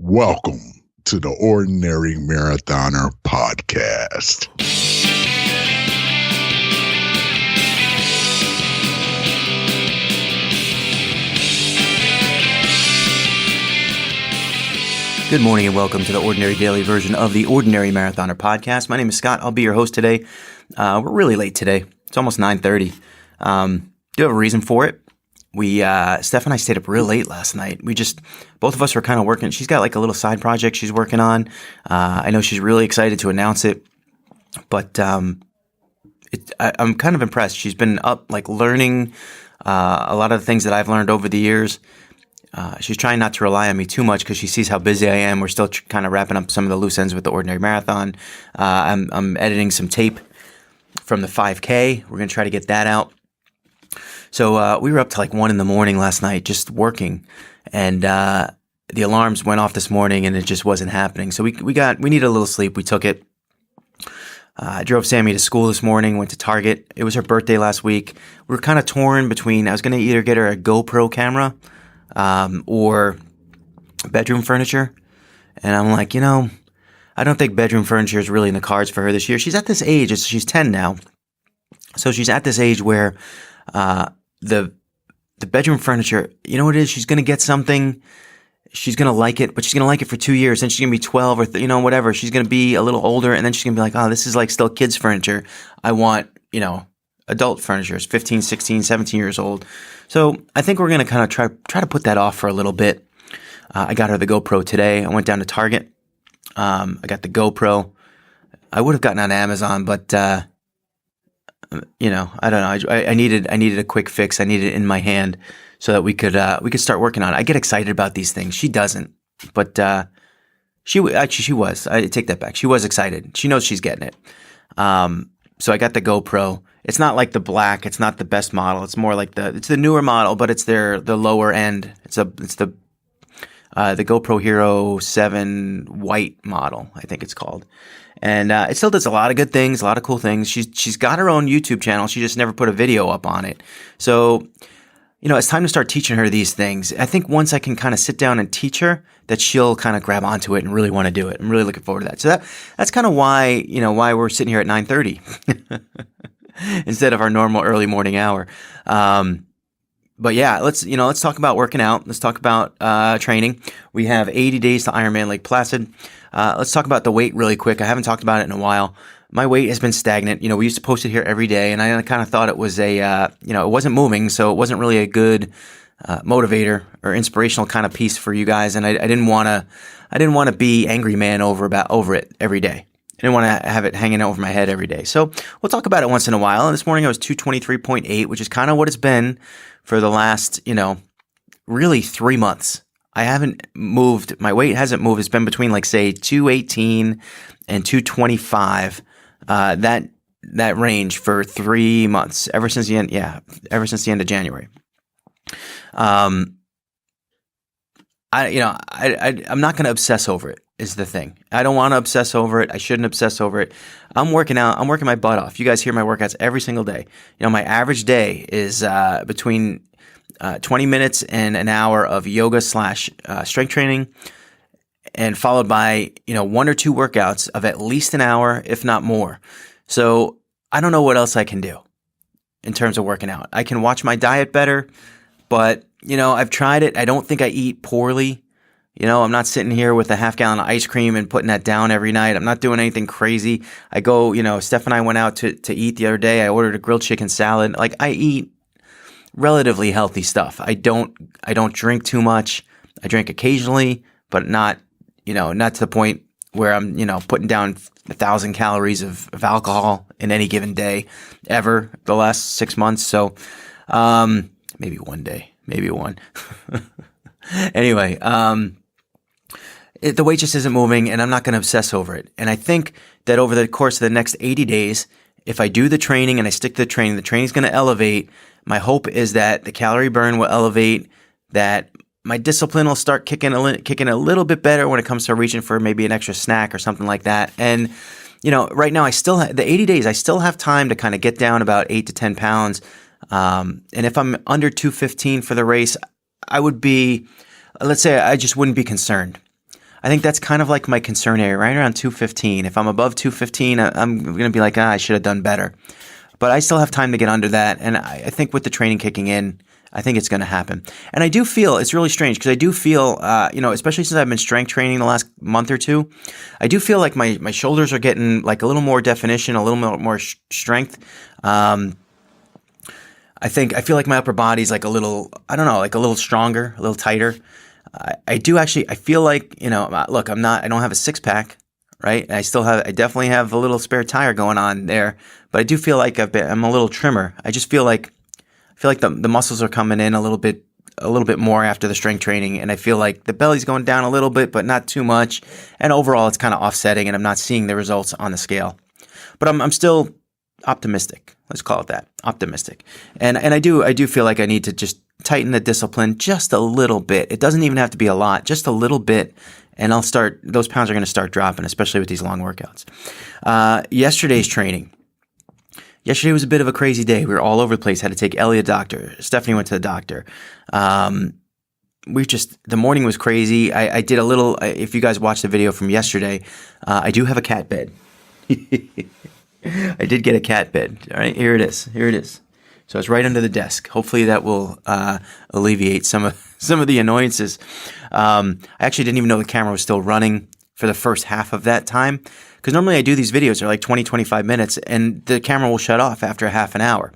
Welcome to the Ordinary Marathoner Podcast. Good morning and welcome to the Ordinary Daily version of the Ordinary Marathoner Podcast. My name is Scott. I'll be your host today. We're really late today. It's almost 9:30. Do have a reason for it. Steph and I stayed up real late last night. Both of us were kind of working. She's got like a little side project she's working on. I know she's really excited to announce it, but I'm kind of impressed. She's been up like learning a lot of the things that I've learned over the years. She's trying not to rely on me too much because she sees how busy I am. We're still kind of wrapping up some of the loose ends with the Ordinary Marathon. I'm editing some tape from the 5K. We're going to try to get that out. So we were up to like 1 a.m. last night just working, and the alarms went off this morning, and it just wasn't happening. So we needed a little sleep. We took it. I drove Sammy to school this morning. Went to Target. It was her birthday last week. We were kind of torn between. I was going to either get her a GoPro camera or bedroom furniture, and I'm like, I don't think bedroom furniture is really in the cards for her this year. She's at this age. She's 10 now, so she's at this age where the bedroom furniture, you know what it is? She's going to get something. She's going to like it, but she's going to like it for 2 years. Then she's going to be 12 or, whatever. She's going to be a little older, and then she's going to be like, oh, this is like still kids furniture. I want, adult furniture. It's 15, 16, 17 years old. So I think we're going to kind of try to put that off for a little bit. I got her the GoPro today. I went down to Target. I got the GoPro. I would have gotten on Amazon, but I don't know. I needed a quick fix. I needed it in my hand so that we could start working on it. I get excited about these things. She doesn't, but she was. I take that back. She was excited. She knows she's getting it. So I got the GoPro. It's not like the black. It's not the best model. It's more like it's the newer model, but it's the lower end. It's the GoPro Hero 7 white model, I think it's called. And it still does a lot of good things, a lot of cool things. She's got her own YouTube channel. She just never put a video up on it. So, it's time to start teaching her these things. I think once I can kind of sit down and teach her, that she'll kind of grab onto it and really want to do it. I'm really looking forward to that. So that's kind of why, why we're sitting here at 9:30 instead of our normal early morning hour. But yeah, let's talk about working out. Let's talk about training. We have 80 days to Ironman Lake Placid. Let's talk about the weight really quick. I haven't talked about it in a while. My weight has been stagnant. We used to post it here every day, and I kind of thought it was it wasn't moving, so it wasn't really a good motivator or inspirational kind of piece for you guys. And I didn't want to be angry man over it every day. I didn't want to have it hanging over my head every day. So we'll talk about it once in a while. And this morning I was 223.8, which is kind of what it's been for the last, really 3 months. I haven't moved. My weight hasn't moved. It's been between say 218 and 225, that range for 3 months, ever since the end of January. I'm not going to obsess over it is the thing. I don't want to obsess over it. I shouldn't obsess over it. I'm working out. I'm working my butt off. You guys hear my workouts every single day. My average day is between 20 minutes and an hour of yoga / strength training, and followed by 1 or 2 workouts of at least an hour, if not more. So I don't know what else I can do in terms of working out. I can watch my diet better, but I've tried it. I don't think I eat poorly. I'm not sitting here with a half gallon of ice cream and putting that down every night. I'm not doing anything crazy. I go, Steph and I went out to eat the other day. I ordered a grilled chicken salad. Like, I eat relatively healthy stuff. I don't drink too much. I drink occasionally, but not to the point where I'm, putting down 1,000 calories of alcohol in any given day ever the last 6 months. So, maybe one day, maybe one. Anyway, the weight just isn't moving, and I'm not going to obsess over it. And I think that over the course of the next 80 days, if I do the training and I stick to the training's going to elevate. My hope is that the calorie burn will elevate, that my discipline will start kicking a little bit better when it comes to reaching for maybe an extra snack or something like that. And, right now the 80 days, I still have time to kind of get down about 8 to 10 pounds. And if I'm under 215 for the race, I would be, let's say I just wouldn't be concerned. I think that's kind of like my concern area, right around 215. If I'm above 215, I'm going to be like, I should have done better. But I still have time to get under that. And I think with the training kicking in, I think it's going to happen. And I do feel, it's really strange because I do feel, especially since I've been strength training the last month or two, I do feel like my shoulders are getting like a little more definition, a little more strength. I feel like my upper body's like a little, I don't know, like a little stronger, a little tighter. I feel like, look, I don't have a six pack, right? I definitely have a little spare tire going on there, but I do feel like I'm a little trimmer. I just feel like the muscles are coming in a little bit more after the strength training, and I feel like the belly's going down a little bit, but not too much. And overall, it's kind of offsetting, and I'm not seeing the results on the scale. But I'm still optimistic. Let's call it that, optimistic. And I do feel like I need to just tighten the discipline just a little bit. It doesn't even have to be a lot, just a little bit, and those pounds are going to start dropping, especially with these long workouts. Yesterday's training. Yesterday was a bit of a crazy day. We were all over the place. Had to take Ellie to the doctor. Stephanie went to the doctor. The morning was crazy. I did a little, if you guys watched the video from yesterday, I do have a cat bed. I did get a cat bed. All right, here it is. So it's right under the desk. Hopefully that will alleviate some of the annoyances. I actually didn't even know the camera was still running for the first half of that time. Because normally I do these videos, they're like 20, 25 minutes, and the camera will shut off after a half an hour.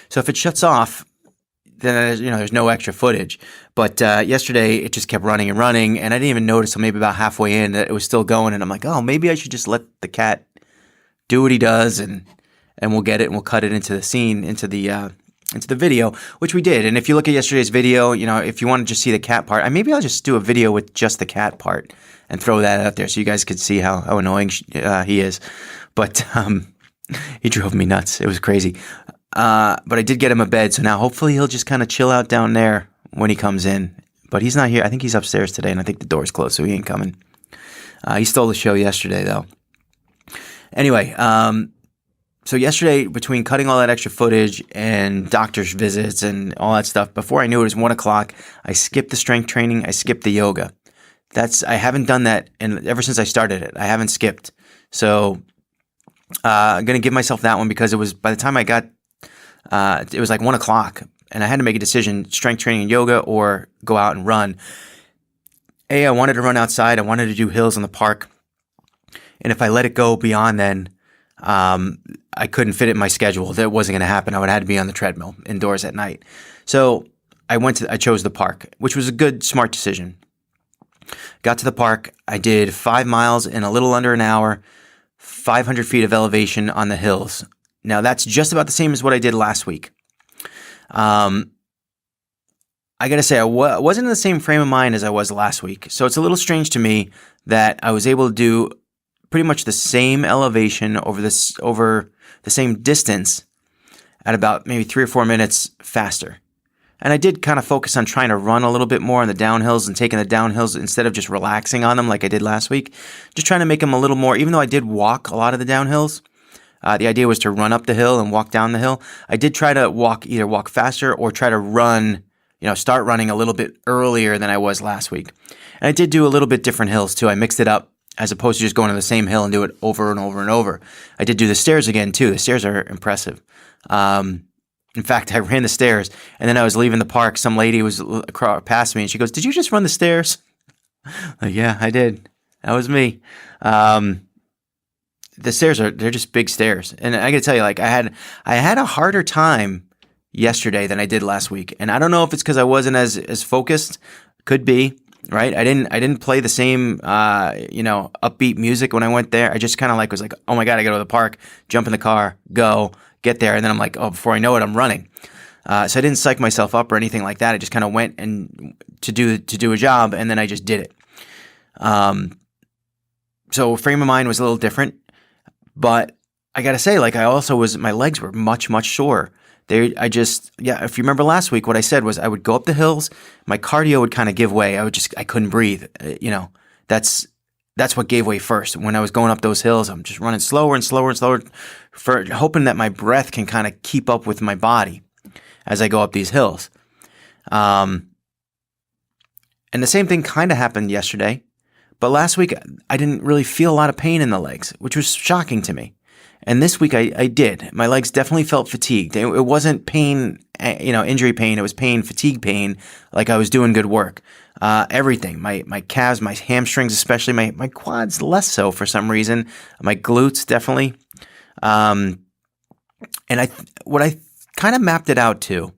So if it shuts off, then there's no extra footage. But yesterday it just kept running and running, and I didn't even notice until maybe about halfway in that it was still going. And I'm like, oh, maybe I should just let the cat do what he does, and we'll get it and we'll cut it into the scene, into the video, which we did. And if you look at yesterday's video, if you want to just see the cat part, maybe I'll just do a video with just the cat part and throw that out there so you guys could see how annoying he is. But he drove me nuts. It was crazy. But I did get him a bed, so now hopefully he'll just kind of chill out down there when he comes in. But he's not here. I think he's upstairs today, and I think the door's closed, so he ain't coming. He stole the show yesterday, though. Anyway, so yesterday, between cutting all that extra footage and doctor's visits and all that stuff, before I knew it was 1 o'clock, I skipped the strength training, I skipped the yoga. I haven't done that ever since I started it. I haven't skipped. So I'm going to give myself that one because it was, by the time I got, it was like 1 o'clock, and I had to make a decision, strength training and yoga or go out and run. I wanted to run outside. I wanted to do hills in the park. And if I let it go beyond then, I couldn't fit it in my schedule. That wasn't going to happen. I would have had to be on the treadmill indoors at night. So I chose the park, which was a good, smart decision. Got to the park. I did 5 miles in a little under an hour, 500 feet of elevation on the hills. Now that's just about the same as what I did last week. I got to say, I wasn't in the same frame of mind as I was last week. So it's a little strange to me that I was able to do pretty much the same elevation over the same distance at about maybe 3 or 4 minutes faster. And I did kind of focus on trying to run a little bit more on the downhills and taking the downhills instead of just relaxing on them like I did last week. Just trying to make them a little more, even though I did walk a lot of the downhills. The idea was to run up the hill and walk down the hill. I did try to either walk faster or try to run, start running a little bit earlier than I was last week. And I did do a little bit different hills too. I mixed it up as opposed to just going to the same hill and do it over and over and over. I did do the stairs again too. The stairs are impressive. In fact, I ran the stairs, and then I was leaving the park. Some lady was past me, and she goes, "Did you just run the stairs?" Like, yeah, I did. That was me. The stairs they're just big stairs, and I got to tell you, like I had a harder time yesterday than I did last week, and I don't know if it's because I wasn't as focused. Could be. Right, I didn't play the same upbeat music when I went there. I just kind of was like, oh my god, I got to go to the park, jump in the car, go, get there, and then I'm like, oh, before I know it, I'm running. So I didn't psych myself up or anything like that. I just kind of went and to do a job, and then I just did it. So frame of mind was a little different, but I gotta say, my legs were much sore. If you remember last week, what I said was I would go up the hills, my cardio would kind of give way. I couldn't breathe. That's what gave way first. When I was going up those hills, I'm just running slower and slower and slower, hoping that my breath can kind of keep up with my body as I go up these hills. And the same thing kind of happened yesterday, But last week, I didn't really feel a lot of pain in the legs, which was shocking to me. And this week, I did. My legs definitely felt fatigued. It wasn't pain, injury pain. It was pain, fatigue pain, like I was doing good work. Everything, my calves, my hamstrings, especially my quads, less so for some reason. My glutes, definitely. And what I kind of mapped it out to,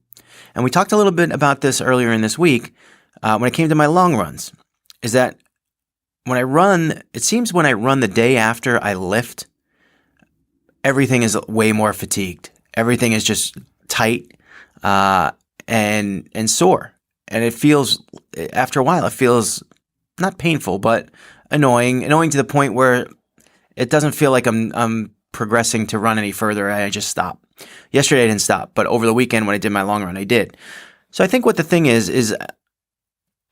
and we talked a little bit about this earlier in this week, when it came to my long runs, is that when I run, it seems when I run the day after I lift, everything is way more fatigued. Everything is just tight and sore. And it feels, after a while, it feels not painful, but annoying to the point where it doesn't feel like I'm progressing to run any further. I just stop. Yesterday I didn't stop, but over the weekend when I did my long run, I did. So I think what the thing is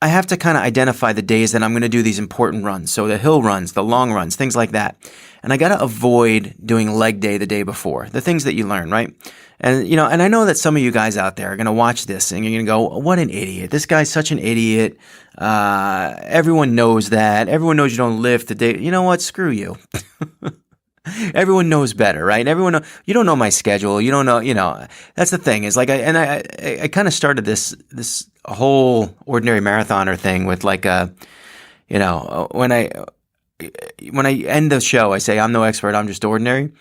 I have to kind of identify the days that I'm going to do these important runs. So the hill runs, the long runs, things like that. And I got to avoid doing leg day the day before, the things that you learn, right? And, and I know that some of you guys out there are going to watch this and you're going to go, what an idiot. This guy's such an idiot. Everyone knows that. Everyone knows you don't lift the day. You know what? Screw you. Everyone knows better, right? You don't know my schedule. You don't know, that's the thing is like, I kind of started this whole ordinary marathoner thing with like when I end the show, I say, I'm no expert. I'm just ordinary.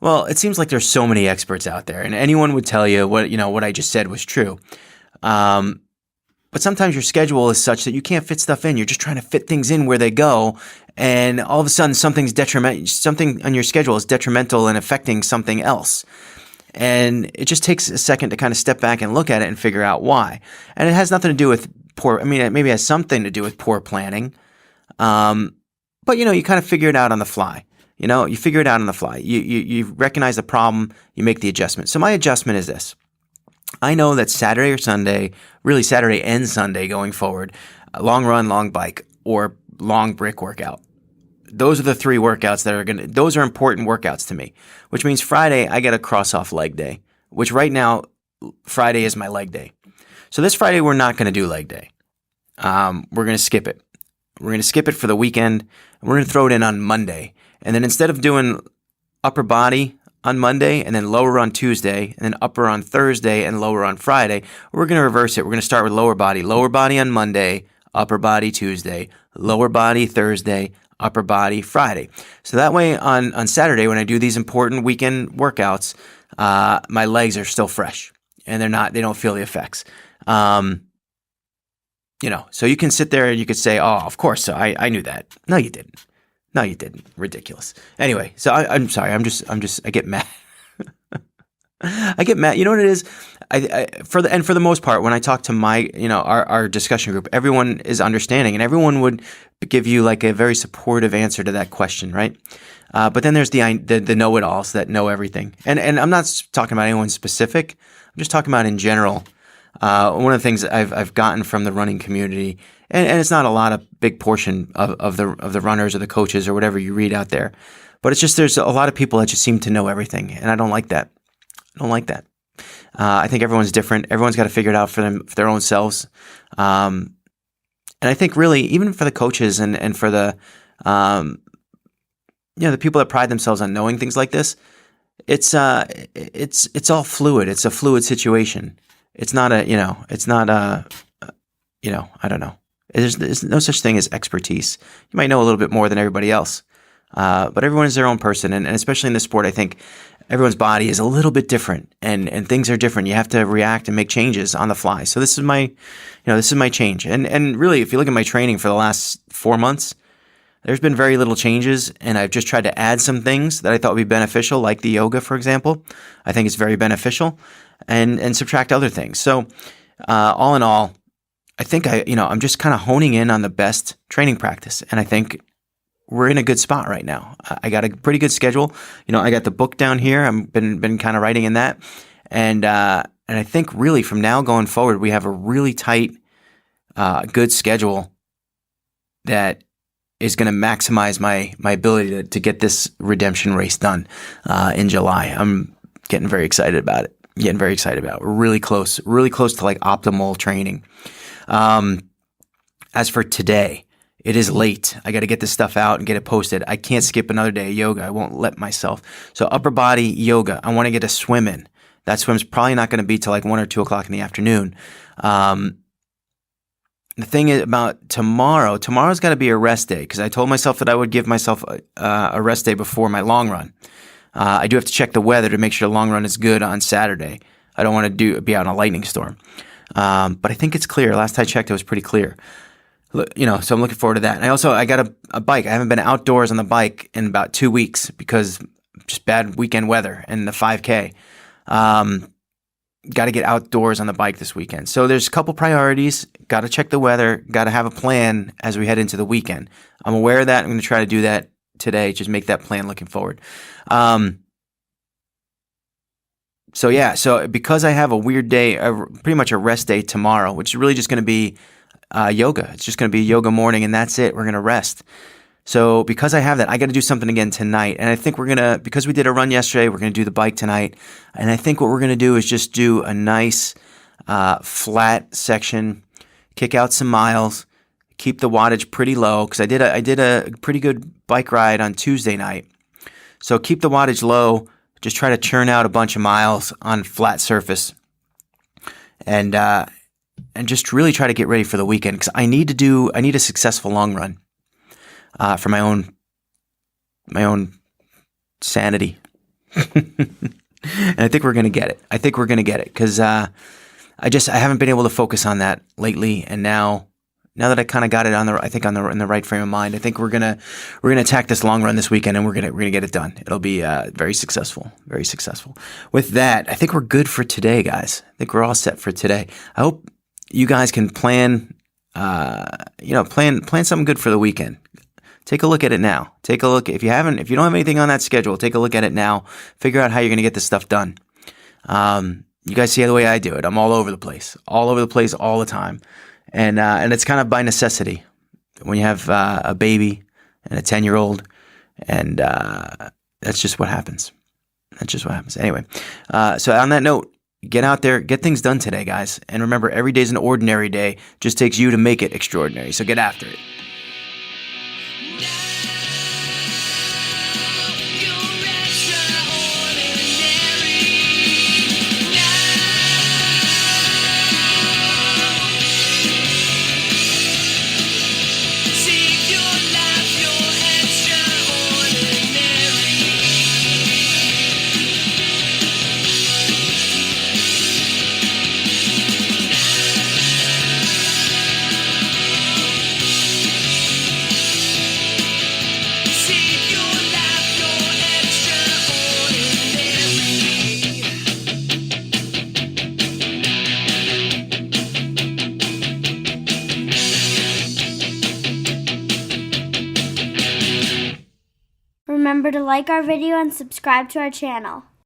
Well, it seems like there's so many experts out there and anyone would tell you what I just said was true. But sometimes your schedule is such that you can't fit stuff in. You're just trying to fit things in where they go. And all of a sudden something on your schedule is detrimental and affecting something else. And it just takes a second to kind of step back and look at it and figure out why. And it has nothing to do with it maybe has something to do with poor planning. But you kind of figure it out on the fly. You figure it out on the fly. You recognize the problem, you make the adjustment. So my adjustment is this. I know that Saturday or Sunday, really Saturday and Sunday going forward, long run, long bike, or long brick workout. Those are the three workouts those are important workouts to me, which means Friday, I got to cross off leg day, which right now, Friday is my leg day. So this Friday, we're not going to do leg day. We're going to skip it. We're going to skip it for the weekend. And we're going to throw it in on Monday. And then instead of doing upper body on Monday and then lower on Tuesday and then upper on Thursday and lower on Friday, we're going to reverse it. We're going to start with lower body on Monday, upper body Tuesday, lower body Thursday, upper body Friday. So that way on Saturday when I do these important weekend workouts, my legs are still fresh and they don't feel the effects. So you can sit there and you could say, oh, of course. So I knew that. No, you didn't. Ridiculous. Anyway, so I'm sorry. I get mad. I get mad. You know what it is? For the most part, when I talk to my, our discussion group, everyone is understanding and everyone would give you like a very supportive answer to that question, right? But then there's the know-it-alls that know everything. And I'm not talking about anyone specific. I'm just talking about in general. One of the things I've gotten from the running community, and it's not a lot of big portion of the runners or the coaches or whatever you read out there, but it's just there's a lot of people that just seem to know everything, and I don't like that. I think everyone's different. Everyone's got to figure it out for their own selves. And I think really, even for the coaches and for the the people that pride themselves on knowing things like this, it's all fluid. It's a fluid situation. It's not I don't know. There's no such thing as expertise. You might know a little bit more than everybody else. But everyone is their own person. And especially in this sport, I think everyone's body is a little bit different and things are different. You have to react and make changes on the fly. So this is my change. And really, if you look at my training for the last 4 months, there's been very little changes. And I've just tried to add some things that I thought would be beneficial, like the yoga, for example. I think it's very beneficial and subtract other things. So, all in all, I think I'm just kind of honing in on the best training practice. And I think we're in a good spot right now. I got a pretty good schedule. I got the book down here. I've been kind of writing in that. And I think really from now going forward, we have a really tight, good schedule that is going to maximize my ability to get this redemption race done in July. I'm getting very excited about it. We're really close to like optimal training. As for today, It is late. I got to get this stuff out and get it posted. I can't skip another day of yoga. I won't let myself. So upper body yoga. I want to get a swim in. That swim's probably not going to be till like 1 or 2 o'clock in the afternoon. The thing is about tomorrow's got to be a rest day because I told myself that I would give myself a rest day before my long run. I do have to check the weather to make sure the long run is good on Saturday. I don't want to be out in a lightning storm. But I think it's clear. Last I checked, it was pretty clear. So I'm looking forward to that. And I got a bike. I haven't been outdoors on the bike in about 2 weeks because just bad weekend weather and the 5K. Got to get outdoors on the bike this weekend. So there's a couple priorities. Got to check the weather. Got to have a plan as we head into the weekend. I'm aware of that. I'm going to try to do that today. Just make that plan looking forward. So because I have a weird day, pretty much a rest day tomorrow, which is really just going to be yoga. It's just going to be yoga morning, and that's it. We're going to rest. So because I have that, I got to do something again tonight. And I think because we did a run yesterday, we're going to do the bike tonight. And I think what we're going to do is just do a nice flat section, kick out some miles, keep the wattage pretty low because I did a pretty good bike ride on Tuesday night. So keep the wattage low. Just try to churn out a bunch of miles on flat surface, and just really try to get ready for the weekend because I need a successful long run for my own sanity, and I think we're gonna get it. Because I haven't been able to focus on that lately, and now that I kind of got it in the right frame of mind, I think we're gonna attack this long run this weekend, and we're gonna get it done. It'll be very successful, very successful. With that, I think we're good for today, guys. I think we're all set for today. I hope you guys can plan something good for the weekend. Take a look at it now. Take a look if you don't have anything on that schedule. Take a look at it now. Figure out how you're gonna get this stuff done. You guys see the way I do it. I'm all over the place, all the time. And it's kind of by necessity when you have a baby and a 10-year-old, and that's just what happens. Anyway, so on that note, get out there, get things done today, guys. And remember, every day's an ordinary day. Just takes you to make it extraordinary. So get after it. Remember to like our video and subscribe to our channel.